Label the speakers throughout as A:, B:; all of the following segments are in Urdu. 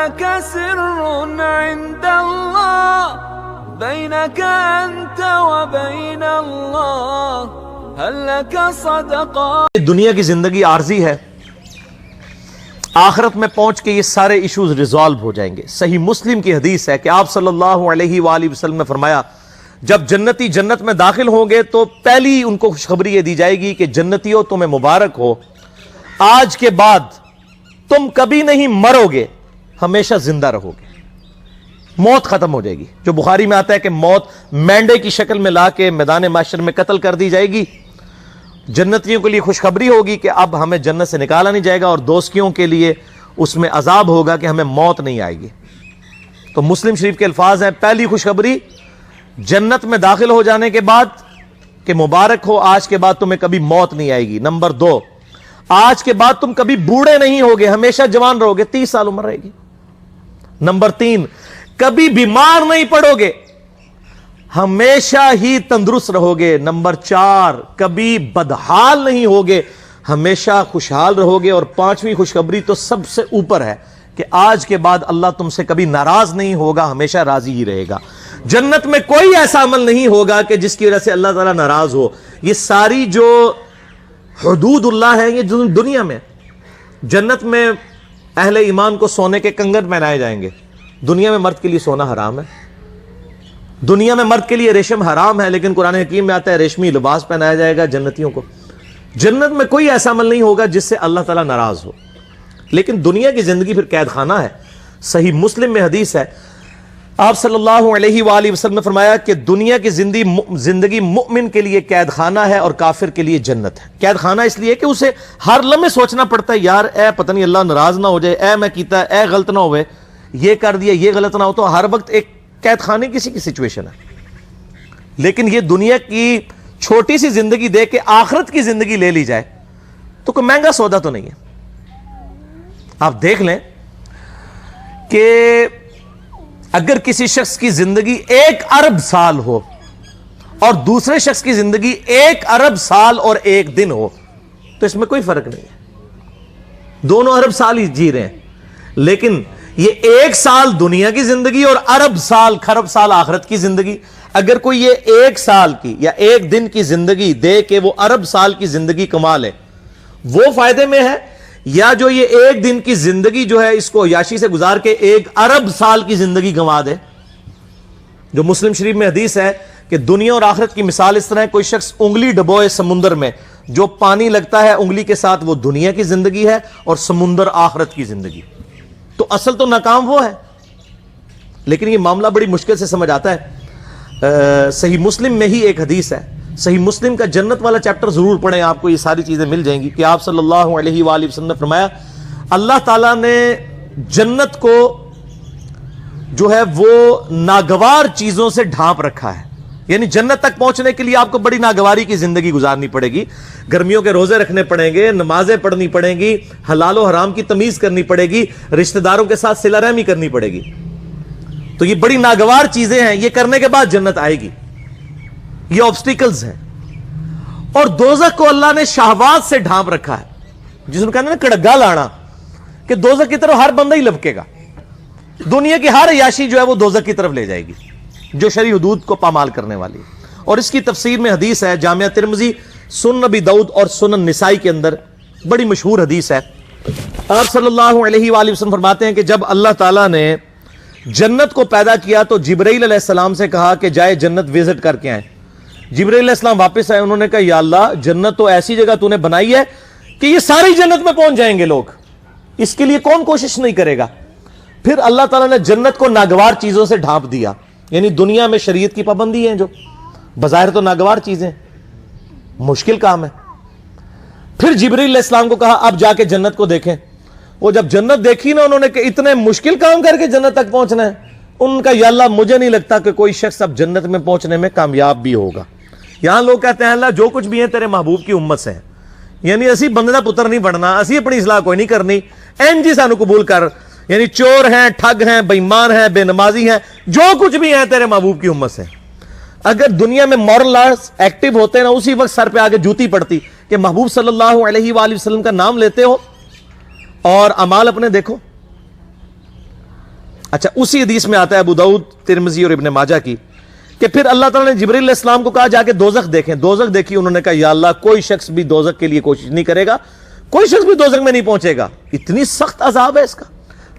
A: لك سر عند الله بينك أنت وبين الله هل لك صدقات.
B: دنیا کی زندگی عارضی ہے، آخرت میں پہنچ کے یہ سارے ایشوز ریزالو ہو جائیں گے. صحیح مسلم کی حدیث ہے کہ آپ صلی اللہ علیہ وآلہ وسلم نے فرمایا جب جنتی جنت میں داخل ہوں گے تو پہلی ان کو خوشخبری یہ دی جائے گی کہ جنتیوں تمہیں مبارک ہو، آج کے بعد تم کبھی نہیں مرو گے، ہمیشہ زندہ رہو گے. موت ختم ہو جائے گی. جو بخاری میں آتا ہے کہ موت مینڈے کی شکل میں لا کے میدان محشر میں قتل کر دی جائے گی. جنتیوں کے لیے خوشخبری ہوگی کہ اب ہمیں جنت سے نکالا نہیں جائے گا، اور دوزخیوں کے لیے اس میں عذاب ہوگا کہ ہمیں موت نہیں آئے گی. تو مسلم شریف کے الفاظ ہیں، پہلی خوشخبری جنت میں داخل ہو جانے کے بعد کہ مبارک ہو، آج کے بعد تمہیں کبھی موت نہیں آئے گی. نمبر 2، آج کے بعد تم کبھی بوڑھے نہیں ہوگے، ہمیشہ جوان رہو گے، 30 سال عمر رہے گی. نمبر 3، کبھی بیمار نہیں پڑو گے، ہمیشہ ہی تندرست رہو گے. نمبر 4، کبھی بدحال نہیں ہوگے، ہمیشہ خوشحال رہو گے. اور 5ویں خوشخبری تو سب سے اوپر ہے کہ آج کے بعد اللہ تم سے کبھی ناراض نہیں ہوگا، ہمیشہ راضی ہی رہے گا. جنت میں کوئی ایسا عمل نہیں ہوگا کہ جس کی وجہ سے اللہ تعالیٰ ناراض ہو. یہ ساری جو حدود اللہ ہیں یہ دنیا میں. جنت میں اہل ایمان کو سونے کے کنگن پہنائے جائیں گے. دنیا میں مرد کے لیے سونا حرام ہے، دنیا میں مرد کے لیے ریشم حرام ہے، لیکن قرآن حکیم میں آتا ہے ریشمی لباس پہنایا جائے گا جنتیوں کو. جنت میں کوئی ایسا عمل نہیں ہوگا جس سے اللہ تعالیٰ ناراض ہو. لیکن دنیا کی زندگی پھر قید خانہ ہے. صحیح مسلم میں حدیث ہے، آپ صلی اللہ علیہ وآلہ وسلم نے فرمایا کہ دنیا کی زندگی مؤمن کے لیے قید خانہ ہے اور کافر کے لیے جنت ہے. قید خانہ اس لیے کہ اسے ہر لمحے سوچنا پڑتا ہے یار اے پتہ نہیں اللہ ناراض نہ ہو جائے، اے میں کیتا اے غلط نہ ہوئے، یہ کر دیا یہ غلط نہ ہو. تو ہر وقت ایک قید خانے کسی کی سچویشن ہے. لیکن یہ دنیا کی چھوٹی سی زندگی دے کے آخرت کی زندگی لے لی جائے تو کوئی مہنگا سودا تو نہیں ہے. آپ دیکھ لیں کہ اگر کسی شخص کی زندگی 1 ارب سال ہو اور دوسرے شخص کی زندگی 1 ارب سال اور 1 دن ہو تو اس میں کوئی فرق نہیں ہے، دونوں ارب سال ہی جی رہے ہیں. لیکن یہ 1 سال دنیا کی زندگی اور ارب سال خرب سال آخرت کی زندگی، اگر کوئی یہ 1 سال کی یا 1 دن کی زندگی دے کے وہ ارب سال کی زندگی کما لے، وہ فائدے میں ہے، یا جو یہ 1 دن کی زندگی جو ہے اس کو عیاشی سے گزار کے 1 ارب سال کی زندگی گنوا دے. جو مسلم شریف میں حدیث ہے کہ دنیا اور آخرت کی مثال اس طرح ہے، کوئی شخص انگلی ڈبوئے سمندر میں، جو پانی لگتا ہے انگلی کے ساتھ وہ دنیا کی زندگی ہے اور سمندر آخرت کی زندگی. تو اصل تو ناکام وہ ہے، لیکن یہ معاملہ بڑی مشکل سے سمجھ آتا ہے. صحیح مسلم میں ہی ایک حدیث ہے، صحیح مسلم کا جنت والا چیپٹر ضرور پڑھیں، آپ کو یہ ساری چیزیں مل جائیں گی کہ آپ صلی اللہ علیہ وآلہ وسلم نے فرمایا اللہ تعالیٰ نے جنت کو جو ہے وہ ناگوار چیزوں سے ڈھانپ رکھا ہے. یعنی جنت تک پہنچنے کے لیے آپ کو بڑی ناگواری کی زندگی گزارنی پڑے گی، گرمیوں کے روزے رکھنے پڑیں گے، نمازیں پڑھنی پڑیں گی، حلال و حرام کی تمیز کرنی پڑے گی، رشتہ داروں کے ساتھ صلہ رحمی کرنی پڑے گی. تو یہ بڑی ناگوار چیزیں ہیں، یہ کرنے کے بعد جنت آئے گی. یہ آبسٹیکلز ہیں. اور دوزخ کو اللہ نے شہوات سے ڈھانپ رکھا ہے، جس نے کہا نا کڑگا لانا، کہ دوزخ کی طرف ہر بندہ ہی لپکے گا. دنیا کی ہر عیاشی جو ہے وہ دوزخ کی طرف لے جائے گی جو شرعی حدود کو پامال کرنے والی ہے. اور اس کی تفسیر میں حدیث ہے جامعہ ترمذی، سنن نبی داؤد اور سنن نسائی کے اندر بڑی مشہور حدیث ہے. آپ صلی اللہ علیہ وآلہ وسلم فرماتے ہیں کہ جب اللہ تعالیٰ نے جنت کو پیدا کیا تو جبرائیل علیہ السلام سے کہا کہ جائے جنت وزٹ کر کے آئیں. جبرائیل علیہ السلام واپس آئے، انہوں نے کہا یا اللہ جنت تو ایسی جگہ تو نے بنائی ہے کہ یہ ساری جنت میں پہنچ جائیں گے لوگ، اس کے لیے کون کوشش نہیں کرے گا. پھر اللہ تعالیٰ نے جنت کو ناگوار چیزوں سے ڈھانپ دیا. یعنی دنیا میں شریعت کی پابندی ہیں جو بظاہر تو ناگوار چیزیں، مشکل کام ہے. پھر جبرائیل علیہ السلام کو کہا اب جا کے جنت کو دیکھیں. وہ جب جنت دیکھی نا انہوں نے کہ اتنے مشکل کام کر کے جنت تک پہنچنا ہے، ان کا یا اللہ مجھے نہیں لگتا کہ کوئی شخص اب جنت میں پہنچنے میں کامیاب بھی ہوگا. یہاں لوگ کہتے ہیں اللہ جو کچھ بھی ہیں تیرے محبوب کی امت سے ہیں، یعنی اسی بندے دا پتر نہیں بننا، اسی اپنی اصلاح کوئی نہیں کرنی، این جی سانو قبول کر. یعنی چور ہیں، ٹھگ ہیں، بے ایمان ہیں، بے نمازی ہیں، جو کچھ بھی ہیں تیرے محبوب کی امت سے. اگر دنیا میں مورل لاز ایکٹیو ہوتے نا اسی وقت سر پہ آگے جوتی پڑتی کہ محبوب صلی اللہ علیہ وآلہ وسلم کا نام لیتے ہو اور اعمال اپنے دیکھو. اچھا اسی حدیث میں آتا ہے ابو داؤد ترمذی اور ابن ماجہ کی کہ پھر اللہ تعالیٰ نے جبریل علیہ السلام کو کہا جا کے دوزخ دیکھیں. دوزخ دیکھی, انہوں نے کہا یا اللہ کوئی شخص بھی دوزخ کے لیے کوشش نہیں کرے گا, کوئی شخص بھی دوزخ میں نہیں پہنچے گا, اتنی سخت عذاب ہے اس کا.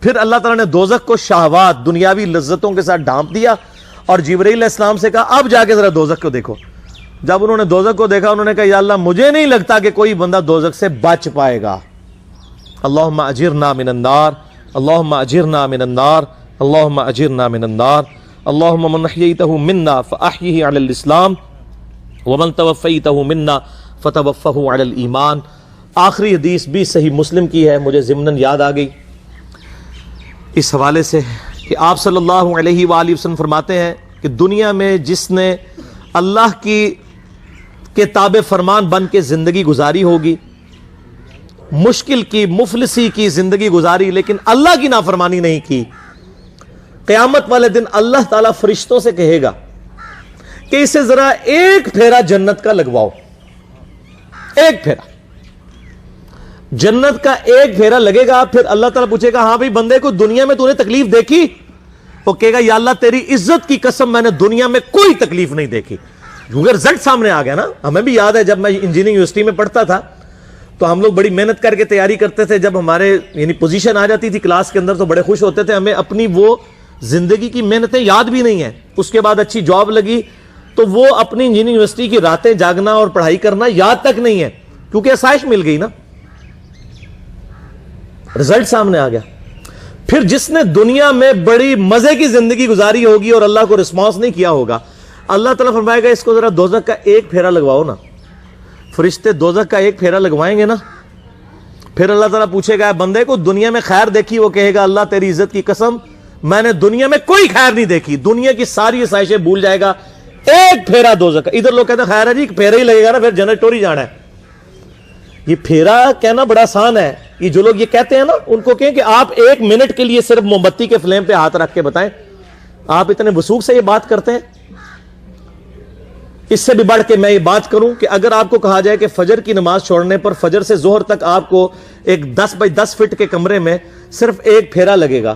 B: پھر اللہ تعالیٰ نے دوزخ کو شہوات دنیاوی لذتوں کے ساتھ ڈھانپ دیا اور جبرائیل علیہ السلام سے کہا اب جا کے ذرا دوزخ کو دیکھو. جب انہوں نے دوزخ کو دیکھا انہوں نے کہا یا اللہ مجھے نہیں لگتا کہ کوئی بندہ دوزخ سے بچ پائے گا. اللہم اجرنا من النار, اللہم اجرنا من النار, اللہم اجرنا من النار, اللہم من احییتہ منا فاحیہ علی الاسلام ومن توفیتہ منا فتوفہ علی الایمان. آخری حدیث بھی صحیح مسلم کی ہے, مجھے ضمناً یاد آ گئی اس حوالے سے کہ آپ صلی اللہ علیہ وآلہ وسلم فرماتے ہیں کہ دنیا میں جس نے اللہ کی کے تابع فرمان بن کے زندگی گزاری ہوگی, مشکل کی مفلسی کی زندگی گزاری لیکن اللہ کی نافرمانی نہیں کی, قیامت والے دن اللہ تعالیٰ فرشتوں سے کہے گا کہ اسے ذرا ایک پھیرا جنت کا لگواؤ. ایک پھیرا جنت کا ایک پھیرا لگے گا. پھر اللہ تعالیٰ پوچھے گا ہاں بھائی بندے کو دنیا میں تو نے تکلیف دیکھی؟ وہ کہے گا یا اللہ تیری عزت کی قسم میں نے دنیا میں کوئی تکلیف نہیں دیکھی. کیونکہ رزلٹ سامنے آ گیا نا. ہمیں بھی یاد ہے جب میں انجینئرنگ یونیورسٹی میں پڑھتا تھا تو ہم لوگ بڑی محنت کر کے تیاری کرتے تھے. جب ہمارے یعنی پوزیشن آ جاتی تھی کلاس کے اندر تو بڑے خوش ہوتے تھے. ہمیں اپنی وہ زندگی کی محنتیں یاد بھی نہیں ہیں. اس کے بعد اچھی جاب لگی تو وہ اپنی انجینئرنگ یونیورسٹی کی راتیں جاگنا اور پڑھائی کرنا یاد تک نہیں ہے کیونکہ آسائش مل گئی نا, رزلٹ سامنے آ گیا. پھر جس نے دنیا میں بڑی مزے کی زندگی گزاری ہوگی اور اللہ کو رسپانس نہیں کیا ہوگا, اللہ تعالیٰ فرمائے گا اس کو ذرا دوزخ کا ایک پھیرا لگواؤ نا. فرشتے دوزخ کا ایک پھیرا لگوائیں گے نا. پھر اللہ تعالیٰ پوچھے گا بندے کو دنیا میں خیر دیکھی؟ وہ کہے گا اللہ تیری عزت کی قسم میں نے دنیا میں کوئی خیر نہیں دیکھی. دنیا کی ساری آسائشیں بھول جائے گا, ایک پھیرا دوزخ کا. ادھر لوگ کہتے ہیں خیر ہے جی پھیرا ہی لگے گا نا پھر جنت ٹوری جانا ہے. یہ پھیرا کہنا بڑا آسان ہے. یہ جو لوگ یہ کہتے ہیں نا ان کو کہیں کہ آپ ایک منٹ کے لیے صرف موم بتی کے فلیم پہ ہاتھ رکھ کے بتائیں. آپ اتنے وثوق سے یہ بات کرتے ہیں. اس سے بھی بڑھ کے میں یہ بات کروں کہ اگر آپ کو کہا جائے کہ فجر کی نماز چھوڑنے پر فجر سے ظہر تک آپ کو ایک 10 بائی 10 فٹ کے کمرے میں صرف ایک پھیرا لگے گا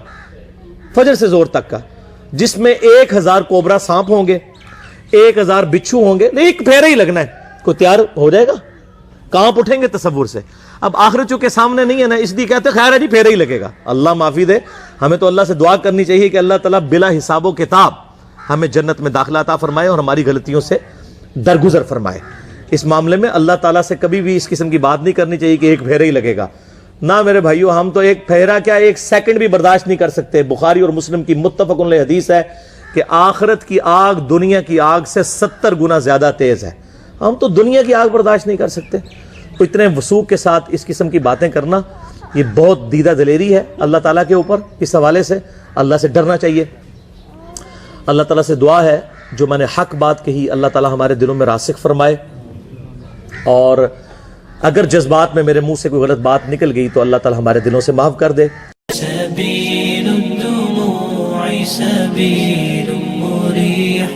B: فجر سے ظہر تک کا, جس میں 1000 کوبرا سانپ ہوں گے, 1000 بچھو ہوں گے, ایک پھیرا ہی لگنا ہے, کوئی تیار ہو جائے گا؟ کانپ اٹھیں گے تصور سے. اب آخرت چونکہ سامنے نہیں ہے نا اس لیے کہتے خیر ہے جی پھیرا ہی لگے گا. اللہ معافی دے, ہمیں تو اللہ سے دعا کرنی چاہیے کہ اللہ تعالیٰ بلا حساب و کتاب ہمیں جنت میں داخلہ عطا فرمائے اور ہماری غلطیوں سے درگزر فرمائے. اس معاملے میں اللہ تعالیٰ سے کبھی بھی اس قسم کی بات نہیں کرنی چاہیے کہ ایک پھیرا ہی لگے گا. نہ میرے بھائیو, ہم تو ایک پھیرا کیا ایک سیکنڈ بھی برداشت نہیں کر سکتے. بخاری اور مسلم کی متفق علیہ حدیث ہے کہ آخرت کی آگ دنیا کی آگ سے 70 گنا زیادہ تیز ہے. ہم تو دنیا کی آگ برداشت نہیں کر سکتے. تو اتنے وثوق کے ساتھ اس قسم کی باتیں کرنا یہ بہت دیدہ دلیری ہے اللہ تعالیٰ کے اوپر. اس حوالے سے اللہ سے ڈرنا چاہیے. اللہ تعالیٰ سے دعا ہے جو میں نے حق بات کہی اللہ تعالیٰ ہمارے دلوں میں راسخ فرمائے, اور اگر جذبات میں میرے منہ سے کوئی غلط بات نکل گئی تو اللہ تعالیٰ ہمارے دلوں سے معاف کر دے.
C: سبيل الدموع سبيل مريح